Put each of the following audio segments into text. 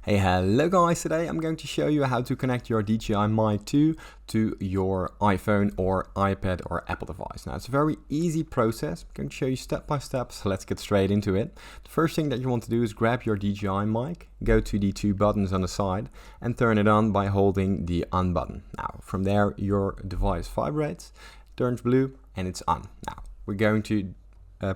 Hey, hello guys, today I'm going to show you how to connect your DJI Mic 2 to your iPhone or iPad or Apple device. Now it's a very easy process. I'm going to show you step by step, so let's get straight into it. The first thing that you want to do is grab your DJI Mic, go to the two buttons on the side and turn it on by holding the on button. Now from there your device vibrates, turns blue and it's on. Now we're going to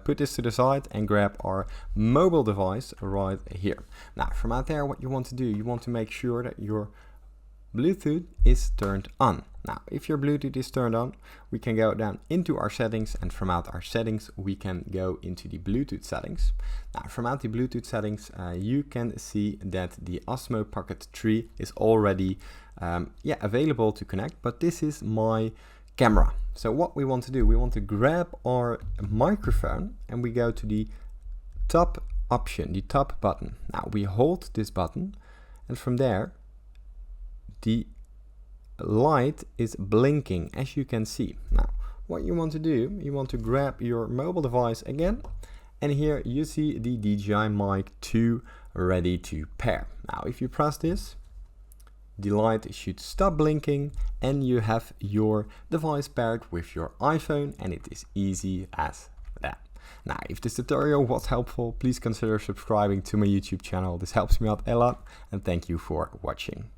put this to the side and grab our mobile device right here. Now from out there, what you want to do, you want to make sure that your Bluetooth is turned on. Now if your Bluetooth is turned on, we can go down into our settings, and from out our settings we can go into the Bluetooth settings. Now from out the Bluetooth settings you can see that the Osmo Pocket 3 is already available to connect, but this is my camera. So what we want to do, we want to grab our microphone and we go to the top option, the top button. Now we hold this button and from there the light is blinking, as you can see. Now what you want to do, you want to grab your mobile device again, and here you see the DJI Mic 2 ready to pair. Now if you press this, the light should stop blinking and you have your device paired with your iPhone, and it is easy as that. Now, if this tutorial was helpful, please consider subscribing to my YouTube channel. This helps me out a lot, and thank you for watching.